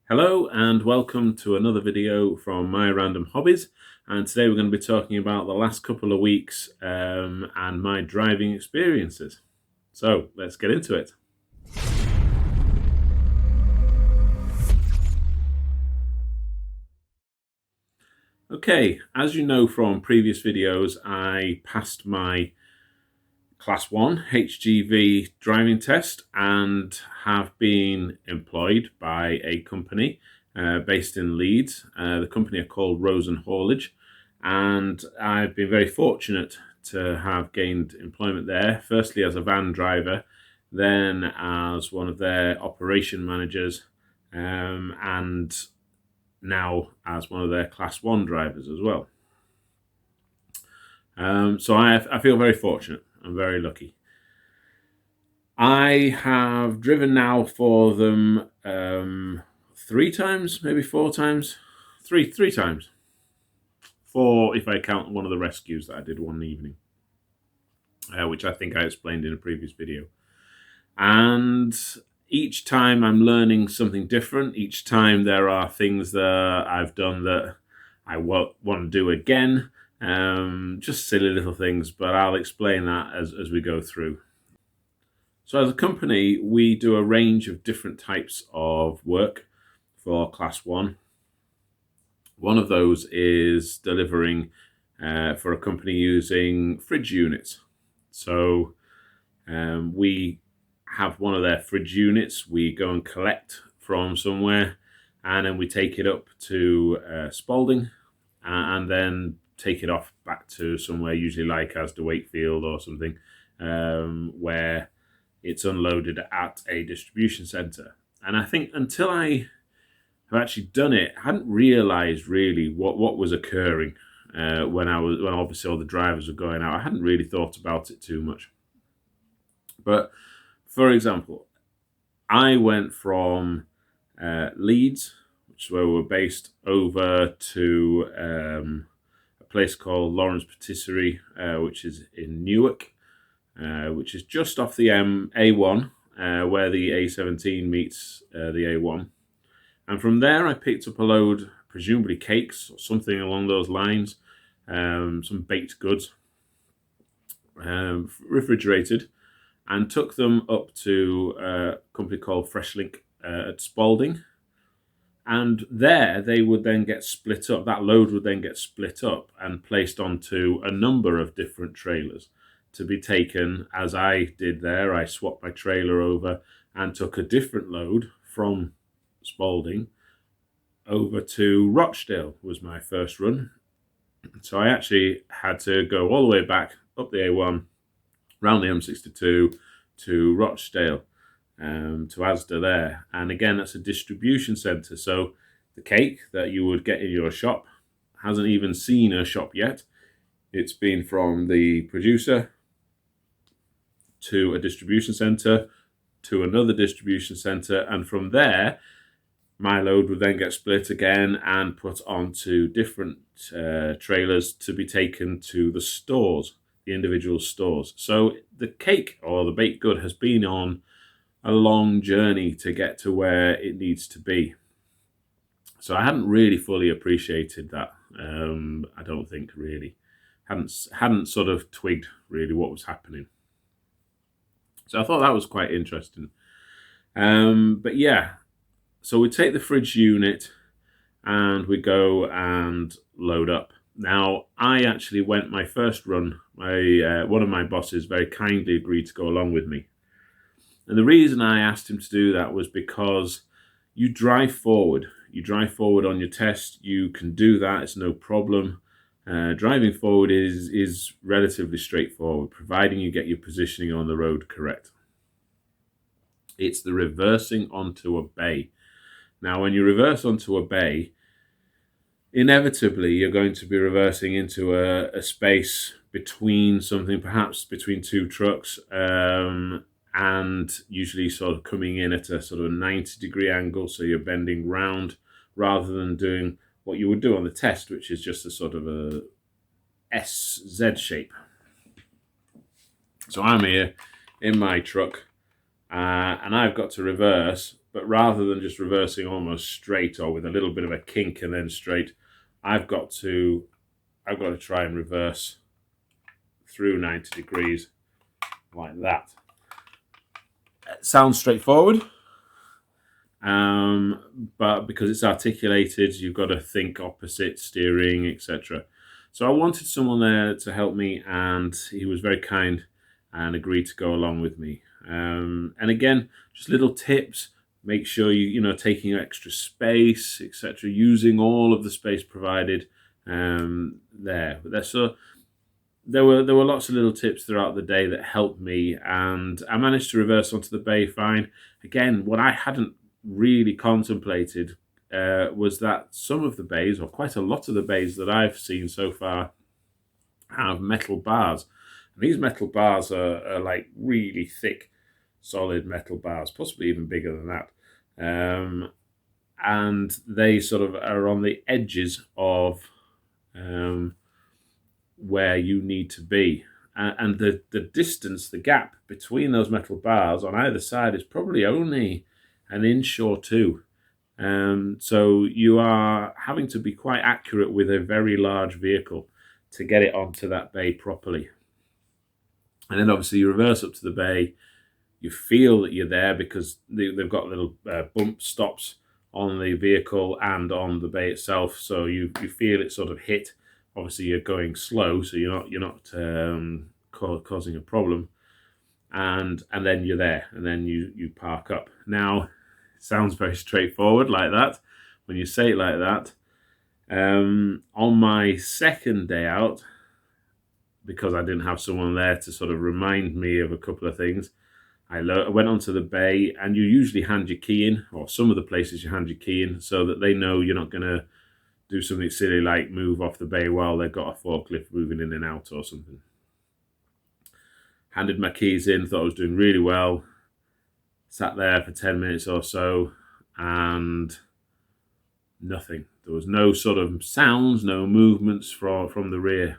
Hello and welcome to another video from My Random Hobbies, and today we're going to be talking about the last couple of weeks and my driving experiences. So let's get into it. Okay, as you know from previous videos, I passed my Class 1 HGV driving test and have been employed by a company based in Leeds. The company are called Rosen Haulage, and I've been very fortunate to have gained employment there, firstly as a van driver, then as one of their operation managers, and now as one of their Class 1 drivers as well. So I feel very fortunate. I'm very lucky. I have driven now for them 3 times, maybe 4 times, three times. 4 if I count one of the rescues that I did one evening, which I think I explained in a previous video. And each time I'm learning something different. Each time there are things that I've done that I want to do again. Just silly little things, but I'll explain that as we go through. So as a company, we do a range of different types of work for Class 1. One of those is delivering for a company using fridge units. So we have one of their fridge units. We go and collect from somewhere, and then we take it up to Spalding, and then take it off back to somewhere, usually like Asda Wakefield or something, where it's unloaded at a distribution centre. And I think until I have actually done it, I hadn't realised really what was occurring when obviously all the drivers were going out. I hadn't really thought about it too much. But for example, I went from Leeds, which is where we were based, over to a place called Lawrence Patisserie, which is in Newark, which is just off the A1, where the A17 meets the A1. And from there, I picked up a load, presumably cakes or something along those lines, some baked goods, refrigerated, and took them up to a company called Freshlink at Spalding. And there they would then get split up. That load would then get split up and placed onto a number of different trailers to be taken, as I did there. I swapped my trailer over and took a different load from Spalding over to Rochdale. Was my first run. So I actually had to go all the way back up the A1, round the M62 to Rochdale, to Asda there. And again, that's a distribution centre. So the cake that you would get in your shop hasn't even seen a shop yet. It's been from the producer to a distribution centre, to another distribution centre, and from there, my load would then get split again and put onto different trailers to be taken to the stores, the individual stores. So the cake or the baked good has been on a long journey to get to where it needs to be. So I hadn't really fully appreciated that. I don't think really hadn't sort of twigged really what was happening. So I thought that was quite interesting. But yeah, so we take the fridge unit and we go and load up. Now, I actually went my first run. One of my bosses very kindly agreed to go along with me. And the reason I asked him to do that was because you drive forward. You drive forward on your test. You can do that. It's no problem. Driving forward is relatively straightforward, providing you get your positioning on the road correct. It's the reversing onto a bay. Now, when you reverse onto a bay, inevitably you're going to be reversing into a space between something, perhaps between two trucks, and usually sort of coming in at a sort of 90-degree angle, so you're bending round rather than doing what you would do on the test, which is just a sort of a SZ shape. So I'm here in my truck, and I've got to reverse, But rather than just reversing almost straight or with a little bit of a kink and then straight, I've got to try and reverse through 90 degrees like that. It sounds straightforward, but because it's articulated, you've got to think opposite, steering, etc. So I wanted someone there to help me, and he was very kind and agreed to go along with me. And again, just little tips. Make sure you taking extra space, etc. Using all of the space provided there. So there were lots of little tips throughout the day that helped me, and I managed to reverse onto the bay fine. Again, what I hadn't really contemplated was that some of the bays, or quite a lot of the bays that I've seen so far, have metal bars. And these metal bars are like really thick, solid metal bars, possibly even bigger than that. And they sort of are on the edges of where you need to be. And the distance, the gap between those metal bars on either side is probably only an inch or two. So you are having to be quite accurate with a very large vehicle to get it onto that bay properly. And then obviously you reverse up to the bay. You feel that you're there because they've got little bump stops on the vehicle and on the bay itself. So you feel it sort of hit. Obviously you're going slow, so you're not causing a problem. And then you're there, and then you park up. Now, it sounds very straightforward like that when you say it like that. On my second day out, because I didn't have someone there to sort of remind me of a couple of things, I went onto the bay, and you usually hand your key in, or some of the places you hand your key in, so that they know you're not going to do something silly like move off the bay while they've got a forklift moving in and out or something. Handed my keys in, thought I was doing really well. Sat there for 10 minutes or so, and nothing. There was no sort of sounds, no movements from the rear.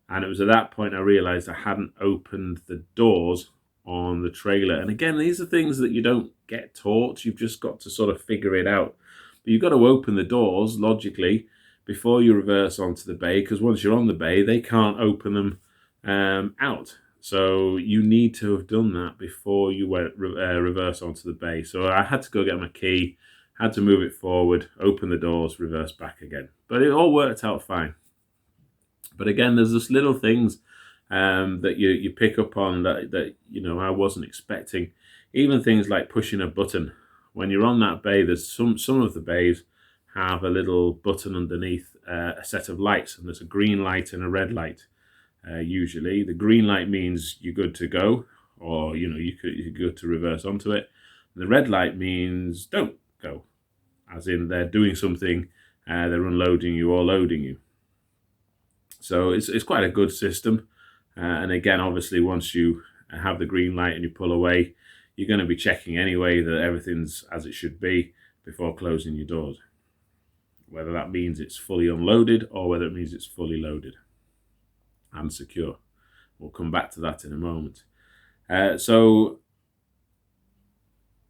And it was at that point I realised I hadn't opened the doors on the trailer. And again, these are things that you don't get taught. You've just got to sort of figure it out. But you've got to open the doors, logically, before you reverse onto the bay, because once you're on the bay, they can't open them out. So you need to have done that before you went reverse onto the bay. So I had to go get my key, had to move it forward, open the doors, reverse back again. But it all worked out fine. But again, there's just little things that you pick up on that I wasn't expecting. Even things like pushing a button. When you're on that bay, there's some of the bays have a little button underneath a set of lights, and there's a green light and a red light. Usually, the green light means you're good to go, or you're good to reverse onto it. The red light means don't go, as in they're doing something, they're unloading you or loading you. So it's quite a good system. And again, obviously, once you have the green light and you pull away, you're going to be checking anyway that everything's as it should be before closing your doors. Whether that means it's fully unloaded or whether it means it's fully loaded and secure. We'll come back to that in a moment. So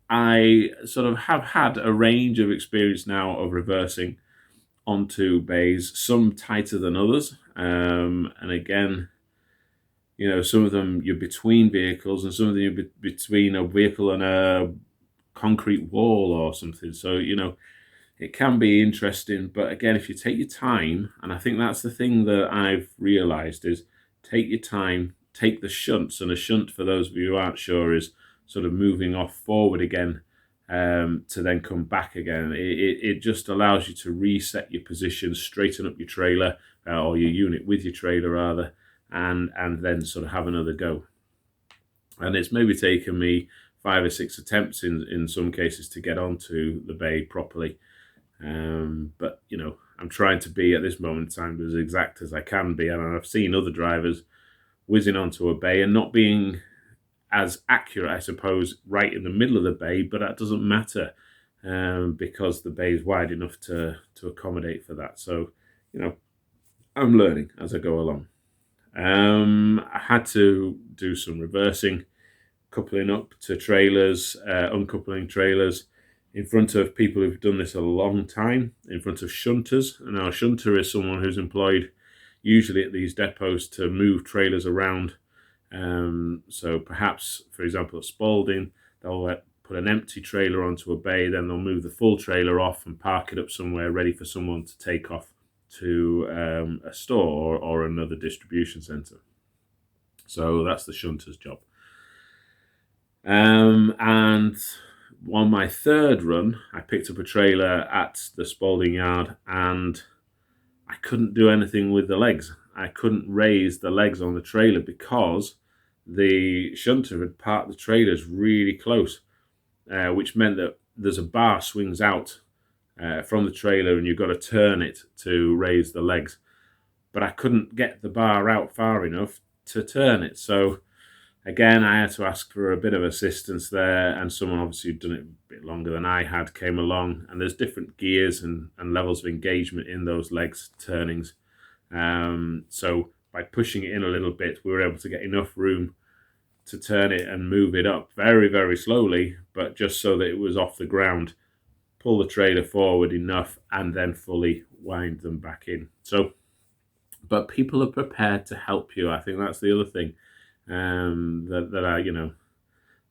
I sort of have had a range of experience now of reversing onto bays, some tighter than others. And again, some of them you're between vehicles, and some of them you're between a vehicle and a concrete wall or something. So, it can be interesting. But again, if you take your time, and I think that's the thing that I've realised is take your time, take the shunts. And a shunt, for those of you who aren't sure, is sort of moving off forward again to then come back again. It just allows you to reset your position, straighten up your trailer, or your unit with your trailer rather, and then sort of have another go. And it's maybe taken me 5 or 6 attempts in some cases to get onto the bay properly. But I'm trying to be at this moment in time as exact as I can be, and I've seen other drivers whizzing onto a bay and not being as accurate, I suppose, right in the middle of the bay, but that doesn't matter because the bay is wide enough to accommodate for that. So, I'm learning as I go along. I had to do some reversing, coupling up to trailers, uncoupling trailers, in front of people who've done this a long time, in front of shunters. And now a shunter is someone who's employed usually at these depots to move trailers around. So perhaps, for example, at Spalding, they'll put an empty trailer onto a bay, then they'll move the full trailer off and park it up somewhere ready for someone to take off to a store or another distribution centre. So that's the shunter's job. And on my third run, I picked up a trailer at the Spalding yard and I couldn't do anything with the legs. I couldn't raise the legs on the trailer because the shunter had parked the trailers really close, which meant that there's a bar swings out from the trailer and you've got to turn it to raise the legs. But I couldn't get the bar out far enough to turn it. So again, I had to ask for a bit of assistance there, and someone obviously who'd done it a bit longer than I had came along, and there's different gears and levels of engagement in those legs turnings. So by pushing it in a little bit, we were able to get enough room to turn it and move it up very, very slowly, but just so that it was off the ground, pull the trailer forward enough, and then fully wind them back in. So, but people are prepared to help you. I think that's the other thing. That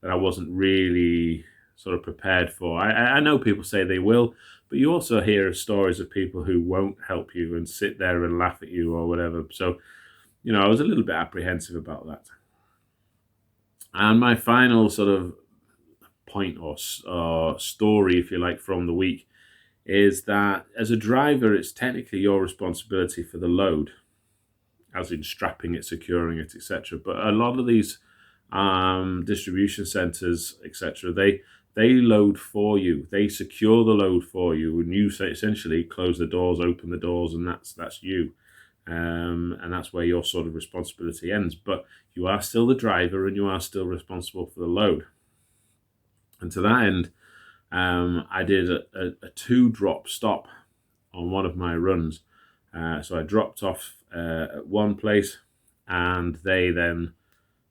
I wasn't really sort of prepared for. I know people say they will, but you also hear stories of people who won't help you and sit there and laugh at you or whatever. So, I was a little bit apprehensive about that. And my final sort of point or story, if you like, from the week is that as a driver, it's technically your responsibility for the load, as in strapping it, securing it, etc. But a lot of these distribution centres, etc., they load for you. They secure the load for you, and you essentially close the doors, open the doors, and that's you. And that's where your sort of responsibility ends. But you are still the driver, and you are still responsible for the load. And to that end, I did a 2-drop stop on one of my runs. So I dropped off at one place, and they then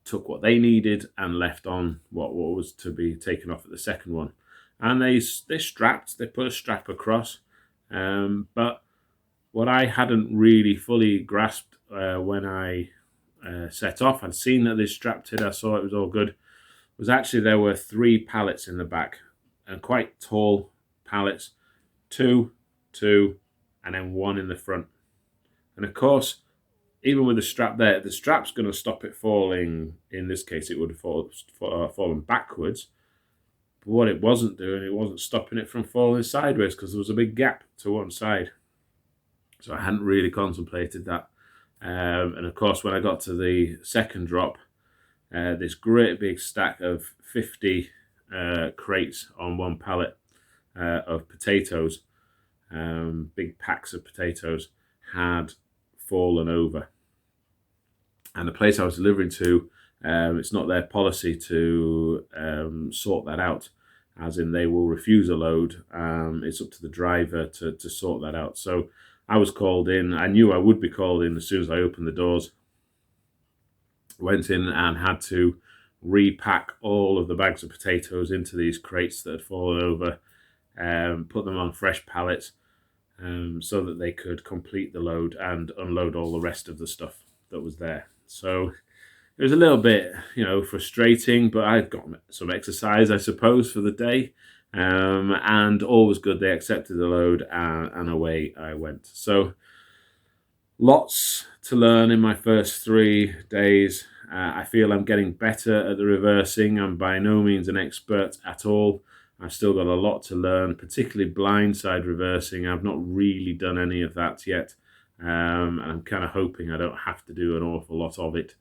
took what they needed and left on what was to be taken off at the second one. And they put a strap across. But what I hadn't really fully grasped when I set off, I'd seen that they strapped it, I saw it was all good, was actually there were 3 pallets in the back, and quite tall pallets, 2, and then 1 in the front. And of course, even with the strap there, the strap's going to stop it falling. In this case, it would have fallen backwards. But what it wasn't doing, it wasn't stopping it from falling sideways because there was a big gap to one side. So I hadn't really contemplated that. And of course, when I got to the second drop, this great big stack of 50 crates on one pallet of potatoes, big packs of potatoes, had fallen over. And the place I was delivering to, it's not their policy to sort that out, as in they will refuse a load. It's up to the driver to sort that out. So I was called in. I knew I would be called in as soon as I opened the doors. Went in and had to repack all of the bags of potatoes into these crates that had fallen over, put them on fresh pallets, so that they could complete the load and unload all the rest of the stuff that was there. So it was a little bit, frustrating, but I got some exercise, I suppose, for the day. And all was good. They accepted the load, and away I went. So lots to learn in my first 3 days. I feel I'm getting better at the reversing. I'm by no means an expert at all. I've still got a lot to learn, particularly blindside reversing. I've not really done any of that yet. And I'm kind of hoping I don't have to do an awful lot of it.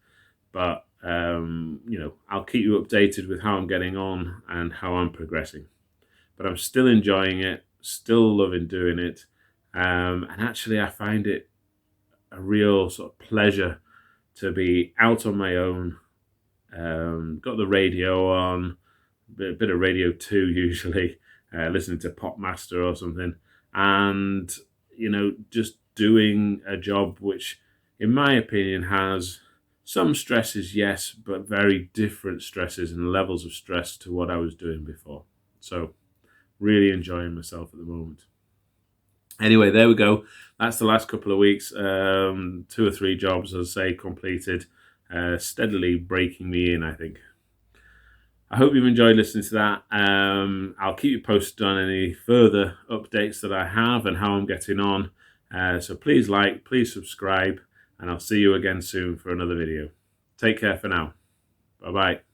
But, I'll keep you updated with how I'm getting on and how I'm progressing. But I'm still enjoying it, still loving doing it. And actually, I find it a real sort of pleasure to be out on my own. Got the radio on, a bit of Radio 2 usually, listening to Popmaster or something. And, just doing a job which, in my opinion, has some stresses, yes, but very different stresses and levels of stress to what I was doing before. So Really enjoying myself at the moment. Anyway, there we go. That's the last couple of weeks. 2 or 3 jobs, as I say, completed, steadily breaking me in, I think. I hope you've enjoyed listening to that. I'll keep you posted on any further updates that I have and how I'm getting on. So please like, please subscribe, and I'll see you again soon for another video. Take care for now. Bye-bye.